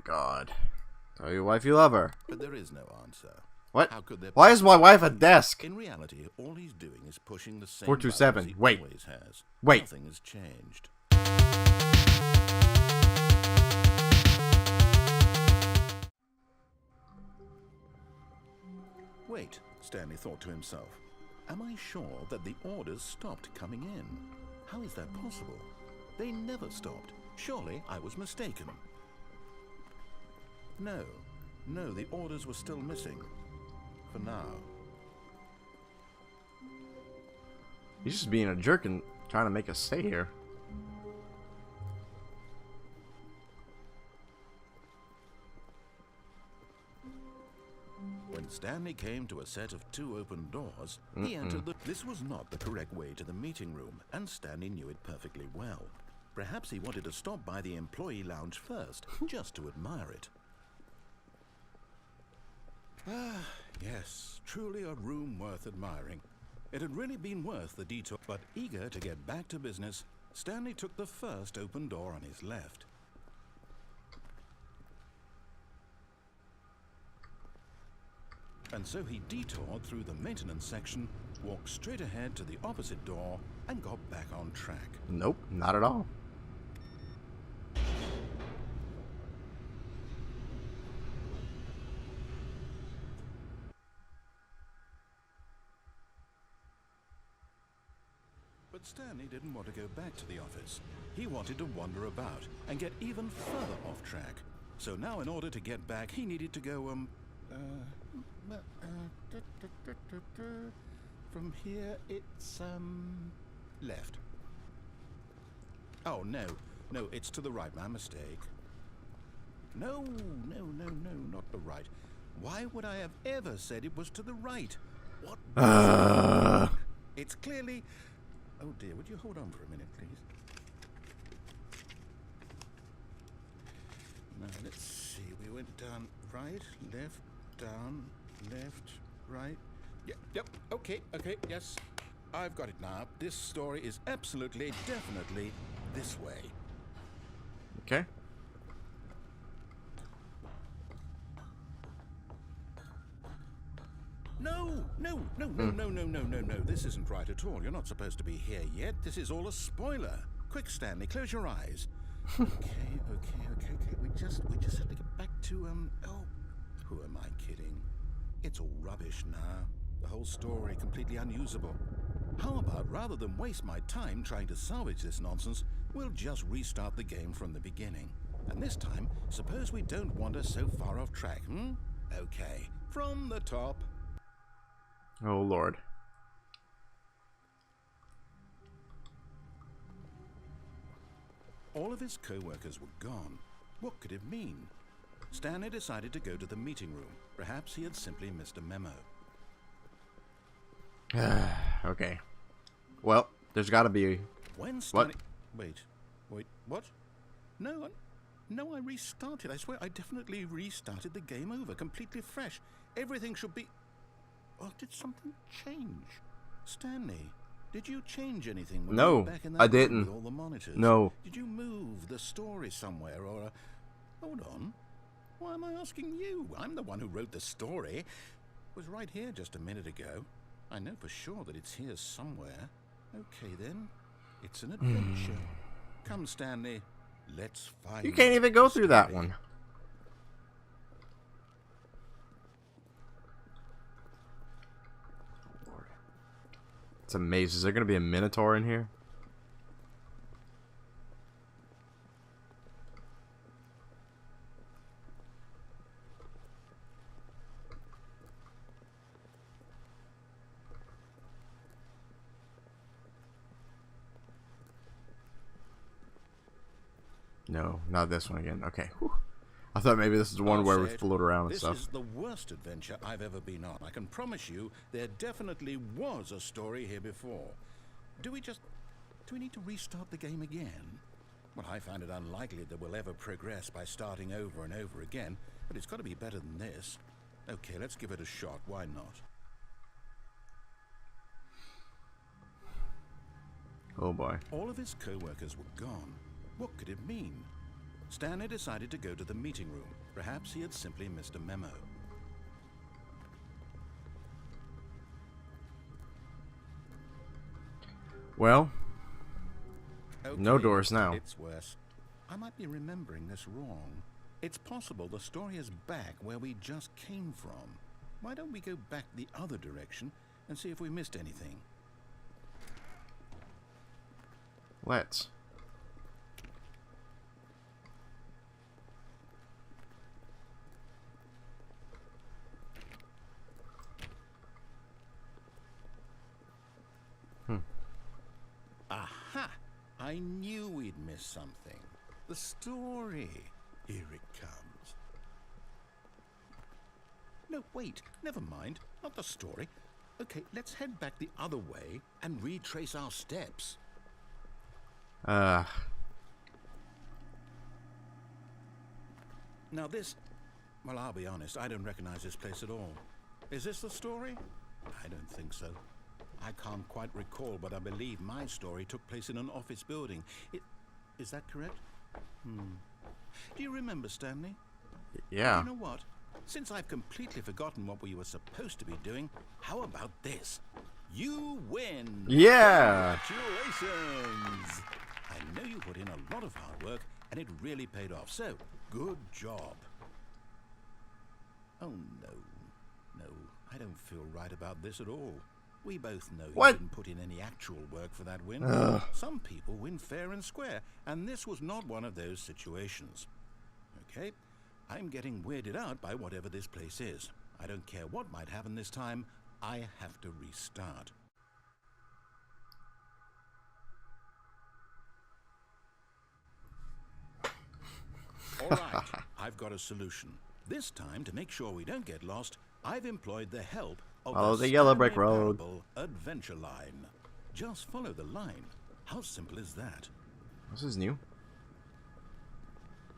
God. Tell your wife you love her. But there is no answer. What? How could there Why is my wife a desk? In reality, all he's doing is pushing the same 427. buttons he Wait. always has. Wait. Nothing has changed. Wait, Stanley thought to himself. Am I sure that the orders stopped coming in? How is that possible? They never stopped. Surely I was mistaken. No, the orders were still missing. For now. He's just being a jerk and trying to make us stay here. When Stanley came to a set of 2 open doors, he entered the... This was not the correct way to the meeting room, and Stanley knew it perfectly well. Perhaps he wanted to stop by the employee lounge first, just to admire it. Ah, yes, truly a room worth admiring. It had really been worth the detour, but eager to get back to business, Stanley took the first open door on his left. And so he detoured through the maintenance section, walked straight ahead to the opposite door, and got back on track. Nope, not at all. But Stanley didn't want to go back to the office. He wanted to wander about and get even further off track. So now in order to get back, he needed to go, from here, it's, left. Oh, no, it's to the right, my mistake. No, not the right. Why would I have ever said it was to the right? What? It's clearly... Oh dear, would you hold on for a minute, please? Now, let's see, we went down right, left, down, left, right. Yep, okay, yes. I've got it now. This story is absolutely, definitely this way. Okay. No. This isn't right at all. You're not supposed to be here yet. This is all a spoiler. Quick, Stanley, close your eyes. Okay. We just have to get back to, oh, who am I kidding? It's all rubbish now. The whole story completely unusable. How about, rather than waste my time trying to salvage this nonsense, we'll just restart the game from the beginning. And this time, suppose we don't wander so far off track, Okay, from the top. Oh, Lord. All of his co-workers were gone. What could it mean? Stanley decided to go to the meeting room. Perhaps he had simply missed a memo. Okay. Well, there's got to be... When Stanley... Wait, what? No, I restarted. I swear, I definitely restarted the game over, completely fresh. Everything should be... Oh, did something change? Stanley, did you change anything when you were back in that I room didn't. with all the monitors? No. Did you move the story somewhere or... Hold on. Why am I asking you? I'm the one who wrote the story. It was right here just a minute ago. I know for sure that it's here somewhere. Okay, then. It's an adventure. Come, Stanley. Let's find... You can't even go through that one. It's a maze. Is there going to be a Minotaur in here? No, not this one again. Okay. Whew. I thought maybe this is the one where we float around and stuff. This is the worst adventure I've ever been on. I can promise you there definitely was a story here before. Do we need to restart the game again? Well, I find it unlikely that we'll ever progress by starting over and over again, but it's got to be better than this. Okay, let's give it a shot. Why not? Oh boy. All of his co-workers were gone. What could it mean? Stanley decided to go to the meeting room. Perhaps he had simply missed a memo. Well, Okay, no doors now. It's worse. I might be remembering this wrong. It's possible the story is back where we just came from. Why don't we go back the other direction and see if we missed anything? Let's. Aha! I knew we'd missed something. The story. Here it comes. No, wait. Never mind. Not the story. Okay, let's head back the other way and retrace our steps. Now this... Well, I'll be honest. I don't recognize this place at all. Is this the story? I don't think so. I can't quite recall, but I believe my story took place in an office building. Is that correct? Do you remember, Stanley? Yeah. You know what? Since I've completely forgotten what we were supposed to be doing, how about this? You win! Yeah! Congratulations! I know you put in a lot of hard work, and it really paid off, so good job. Oh, no. No, I don't feel right about this at all. We both know you didn't put in any actual work for that win. Some people win fair and square, and this was not one of those situations. Okay, I'm getting weirded out by whatever this place is. I don't care what might happen this time. I have to restart. All right, I've got a solution. This time, to make sure we don't get lost, I've employed the help of the yellow brick Stanley road. Parable Adventure Line. Just follow the line. How simple is that? This is new.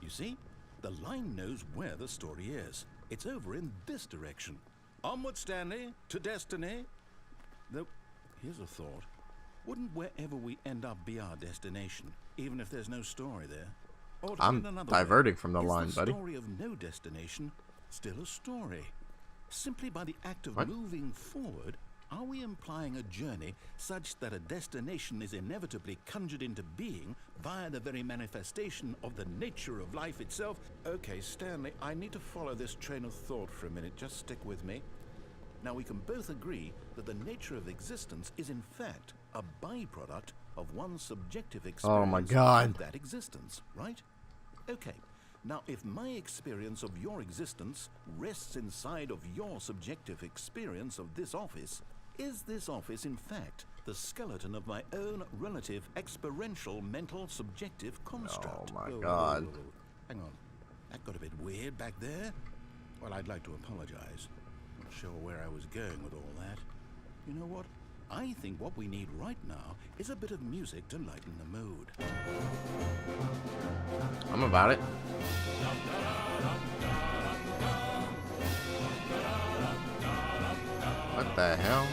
You see? The line knows where the story is. It's over in this direction. Onward, Stanley, to destiny. Though, here's a thought. Wouldn't wherever we end up be our destination, even if there's no story there? Or to put it another diverting way, from the line, is buddy. the story of no destination still a story? Simply by the act of What? moving forward, are we implying a journey such that a destination is inevitably conjured into being via the very manifestation of the nature of life itself? Okay, Stanley, I need to follow this train of thought for a minute. Just stick with me. Now, we can both agree that the nature of existence is in fact a byproduct of one's subjective experience Oh my God. of that existence, right? Okay. Now, if my experience of your existence rests inside of your subjective experience of this office, is this office, in fact, the skeleton of my own relative experiential mental subjective construct? Oh my God. Whoa. Hang on. That got a bit weird back there. Well, I'd like to apologize. Not sure where I was going with all that. You know what? I think what we need right now is a bit of music to lighten the mood. I'm about it. What the hell?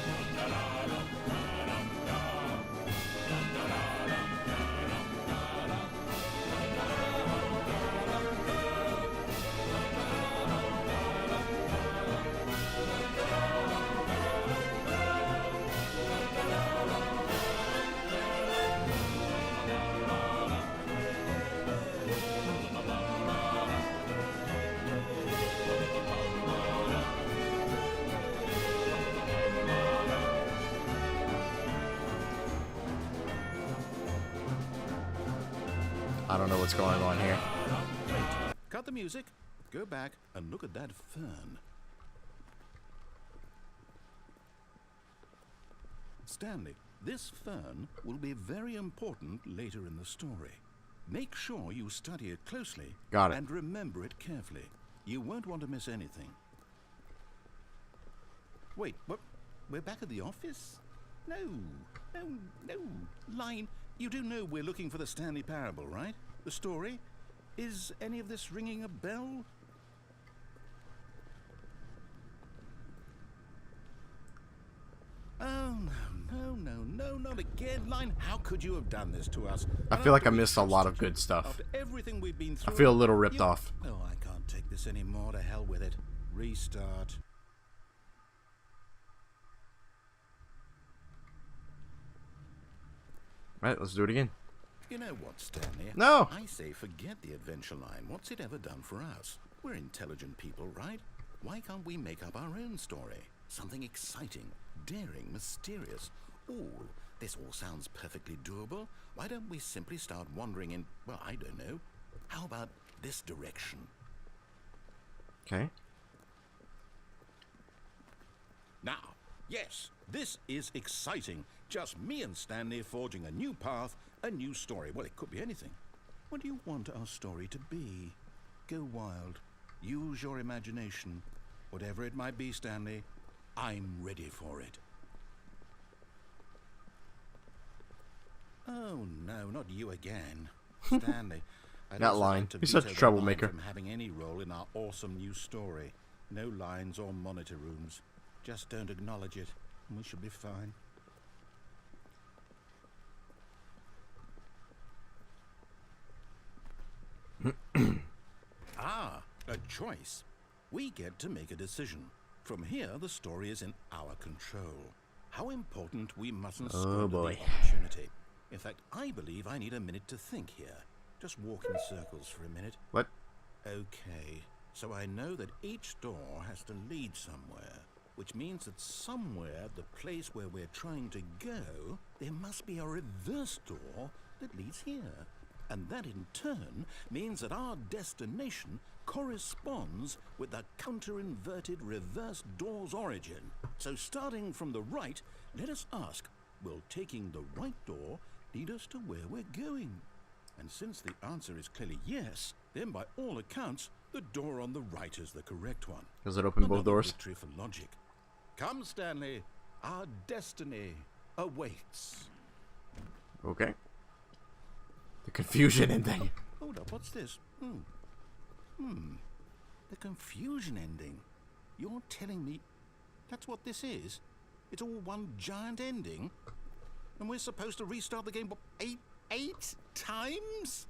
I don't know what's going on here. Cut the music, go back and look at that fern. Stanley, this fern will be very important later in the story. Make sure you study it closely. Got it. And remember it carefully. You won't want to miss anything. Wait, what? We're back at the office? No. Line, you do know we're looking for the Stanley Parable, right? The story? Is any of this ringing a bell? Oh, no. Not again, line. How could you have done this to us? I feel like I missed a lot of good stuff. After everything we've been through, I feel a little ripped off. Oh, I can't take this anymore. To hell with it. Restart. Right, let's do it again. You know what, Stanley? No. I say forget the adventure line. What's it ever done for us? We're intelligent people, right? Why can't we make up our own story? Something exciting, daring, mysterious. Ooh, this all sounds perfectly doable. Why don't we simply start wandering in, well, I don't know. How about this direction? Okay. Now, yes, this is exciting. Just me and Stanley forging a new path, a new story. Well, it could be anything. What do you want our story to be? Go wild. Use your imagination. Whatever it might be, Stanley, I'm ready for it. Oh, no, not you again. Stanley. That line. He's such a troublemaker. From having any role in our awesome new story. No lines or monitor rooms. Just don't acknowledge it, and we should be fine. Ah, a choice. We get to make a decision. From here, the story is in our control. How important we mustn't squander the opportunity. In fact, I believe I need a minute to think here. Just walk in circles for a minute. What? Okay, so I know that each door has to lead somewhere, which means that somewhere, the place where we're trying to go, there must be a reverse door that leads here. And that in turn means that our destination corresponds with the counter-inverted reverse door's origin. So starting from the right, let us ask, will taking the right door lead us to where we're going? And since the answer is clearly yes, then by all accounts, the door on the right is the correct one. Does it open both doors? Victory for logic. Come, Stanley, our destiny awaits. Okay. The confusion ending. Hold up, what's this? The confusion ending. You're telling me that's what this is? It's all one giant ending? And we're supposed to restart the game eight times?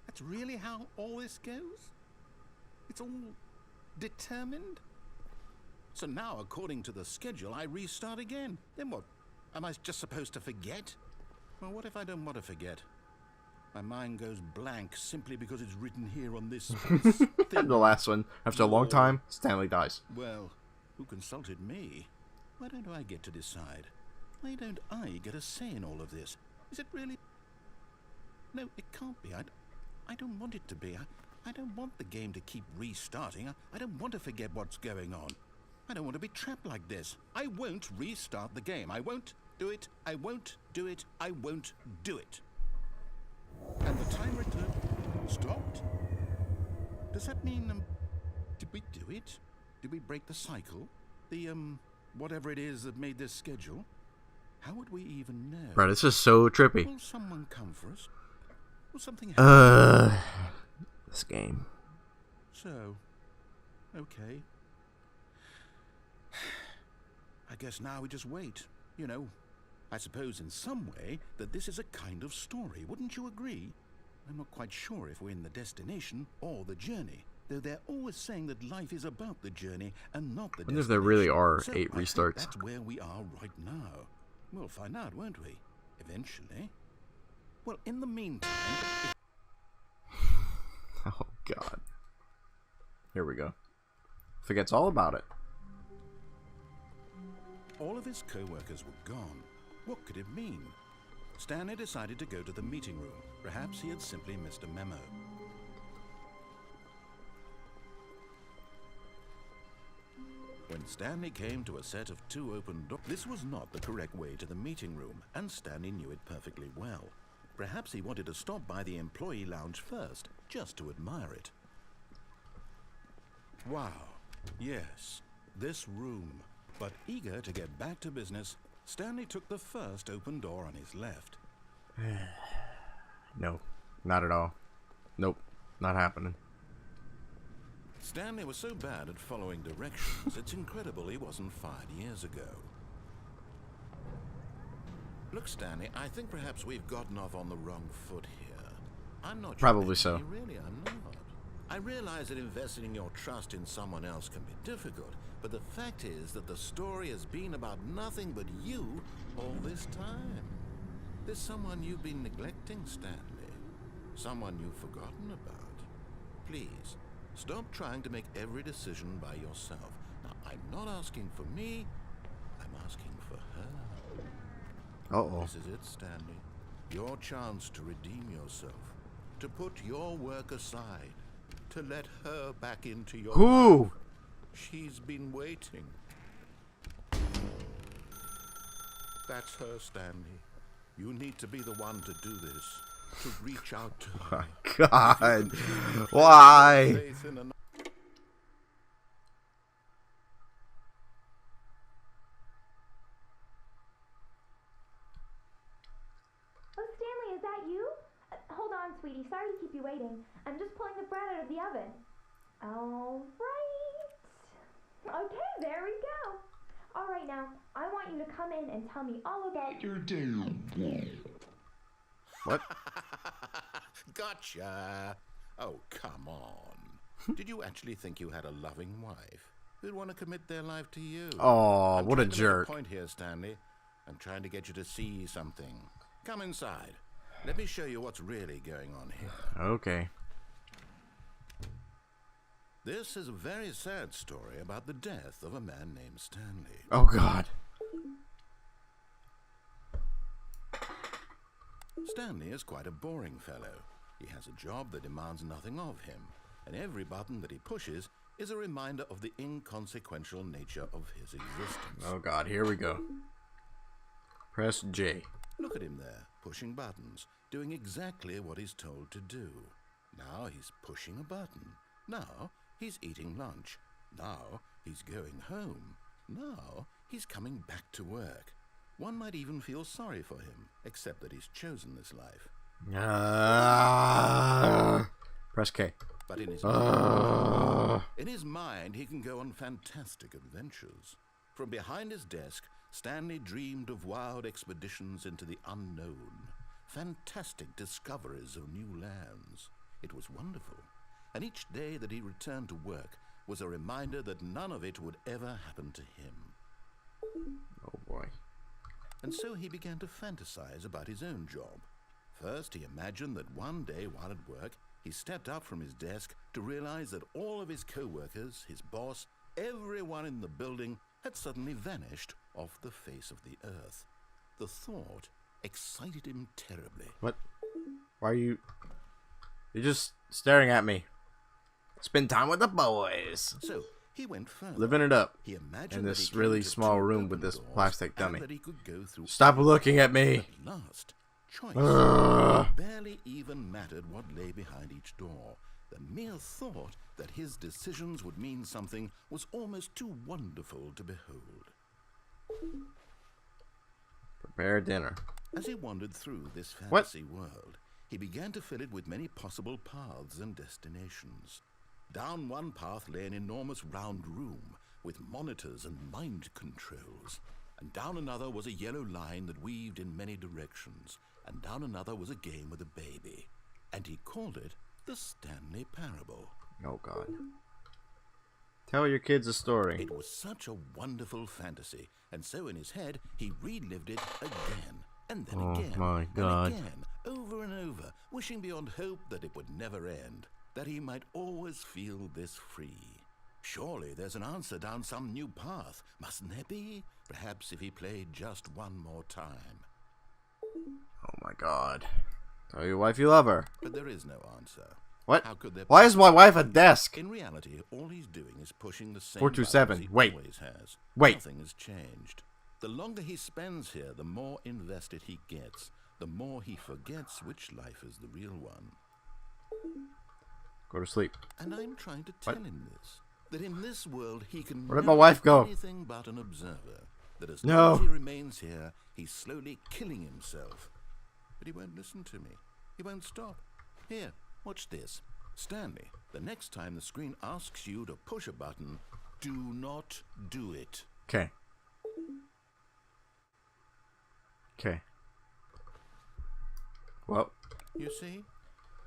That's really how all this goes? It's all determined? So now, according to the schedule, I restart again. Then what? Am I just supposed to forget? Well, what if I don't want to forget? My mind goes blank simply because it's written here on this thing. The last one. After a long time, Stanley dies. Well, who consulted me? Why don't I get to decide? Why don't I get a say in all of this? Is it really? No, it can't be. I don't want it to be. I don't want the game to keep restarting. I don't want to forget what's going on. I don't want to be trapped like this. I won't restart the game. I won't do it. I won't do it. I won't do it. And the timer stopped? Does that mean, did we do it? Did we break the cycle? The, whatever it is that made this schedule? How would we even know? Bro, this is so trippy. Will someone come for us? Will something happen? This game. So, okay. I guess now we just wait, you know. I suppose in some way that this is a kind of story, wouldn't you agree? I'm not quite sure if we're in the destination or the journey, though they're always saying that life is about the journey and not the destination. I wonder if there really are so 8 restarts. That's where we are right now. We'll find out, won't we? Eventually. Well, in the meantime... Oh, God. Here we go. Forgets all about it. All of his co-workers were gone. What could it mean? Stanley decided to go to the meeting room. Perhaps he had simply missed a memo. When Stanley came to a set of 2 open doors, this was not the correct way to the meeting room, and Stanley knew it perfectly well. Perhaps he wanted to stop by the employee lounge first, just to admire it. Wow, yes, this room. But eager to get back to business, Stanley took the first open door on his left. No, not at all. Nope, not happening. Stanley was so bad at following directions, it's incredible he wasn't fired years ago. Look, Stanley, I think perhaps we've gotten off on the wrong foot here. I'm not your Probably enemy, so. Really, I'm not. I realize that investing your trust in someone else can be difficult, but the fact is that the story has been about nothing but you all this time. There's someone you've been neglecting, Stanley. Someone you've forgotten about. Please, stop trying to make every decision by yourself. Now, I'm not asking for me, I'm asking for her. Uh-oh. This is it, Stanley. Your chance to redeem yourself. To put your work aside. To let her back into your Who? life. She's been waiting. That's her, Stanley. You need to be the one to do this. To reach out to her. God. Why? Faith in an- Oh, Stanley, is that you? Hold on, sweetie. Sorry to keep you waiting. I'm just pulling the bread out of the oven. All right. Okay, there we go. All right, now, I want you to come in and tell me all about your day. What? Gotcha. Oh, come on. Did you actually think you had a loving wife who'd want to commit their life to you? Oh, I'm what a trying to make jerk. Point here, Stanley. I'm trying to get you to see something. Come inside. Let me show you what's really going on here. Okay. This is a very sad story about the death of a man named Stanley. Oh, God. Stanley is quite a boring fellow. He has a job that demands nothing of him, and every button that he pushes is a reminder of the inconsequential nature of his existence. Oh, God. Here we go. Press J. Look at him there, pushing buttons, doing exactly what he's told to do. Now he's pushing a button. Now he's eating lunch. Now he's going home. Now he's coming back to work. One might even feel sorry for him, except that he's chosen this life. Press K. But in his mind, he can go on fantastic adventures. From behind his desk, Stanley dreamed of wild expeditions into the unknown, fantastic discoveries of new lands. It was wonderful, and each day that he returned to work was a reminder that none of it would ever happen to him. Oh, boy. And so he began to fantasize about his own job. First, he imagined that one day while at work, he stepped up from his desk to realize that all of his co-workers, his boss, everyone in the building had suddenly vanished off the face of the earth. The thought excited him terribly. What? Why are you... You're just staring at me. Spend time with the boys. So he went further. Living it up. He imagined In that this he came really to small two room open with this doors plastic and dummy. that he could go through Stop either. looking at me. At last, choice Ugh. barely even mattered what lay behind each door. The mere thought that his decisions would mean something was almost too wonderful to behold. Prepare dinner. As he wandered through this What? fantasy world, he began to fill it with many possible paths and destinations. Down one path lay an enormous round room with monitors and mind controls. And down another was a yellow line that weaved in many directions. And down another was a game with a baby. And he called it the Stanley Parable. Oh, God. Tell your kids a story. It was such a wonderful fantasy, and so in his head he relived it again, and then again, my God. and again, over and over, wishing beyond hope that it would never end, that he might always feel this free. Surely there's an answer down some new path, mustn't there be? Perhaps if he played just one more time. Oh, my God. Tell your wife you love her. But there is no answer. What? How could there Why is my wife a desk? In reality, all he's doing is pushing the same 427. buttons he Wait. always has. Wait. Nothing has changed. The longer he spends here, the more invested he gets. The more he forgets which life is the real one. Go to sleep. And I'm trying to tell him this. That in this world he can Where did never my wife be go? anything but an observer. That as No. long as he remains here, he's slowly killing himself. But he won't listen to me. He won't stop. Here, watch this. Stanley, the next time the screen asks you to push a button, do not do it. Okay. Okay. Well. You see?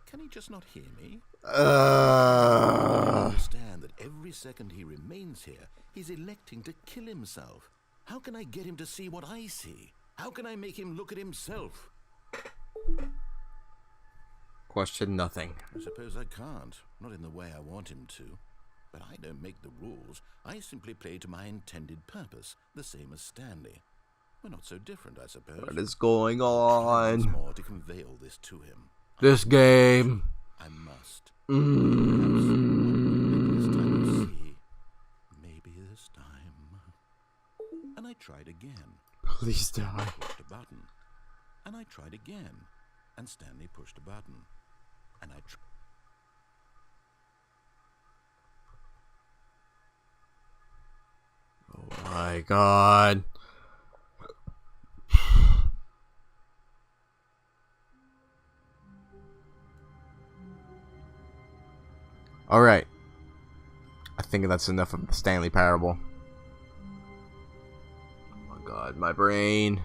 Can he just not hear me? I Uh. understand that every second he remains here, he's electing to kill himself. How can I get him to see what I see? How can I make him look at himself? Question nothing. I suppose I can't. Not in the way I want him to. But I don't make the rules. I simply play to my intended purpose, the same as Stanley. We're not so different, I suppose. What is going Once on? more to convey all this to him. This game. I must. Mm. Maybe this time we'll see. Maybe this time. And I tried again. Please die. Pushed a button. And I tried again. And Stanley pushed a button. And I tried. Oh my god. Alright. I think that's enough of the Stanley Parable. Oh my god, my brain.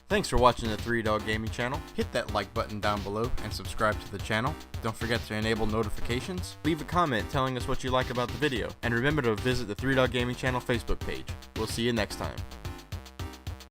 Thanks for watching the ThreeDogGaming channel. Hit that like button down below and subscribe to the channel. Don't forget to enable notifications. Leave a comment telling us what you like about the video. And remember to visit the ThreeDogGaming channel Facebook page. We'll see you next time.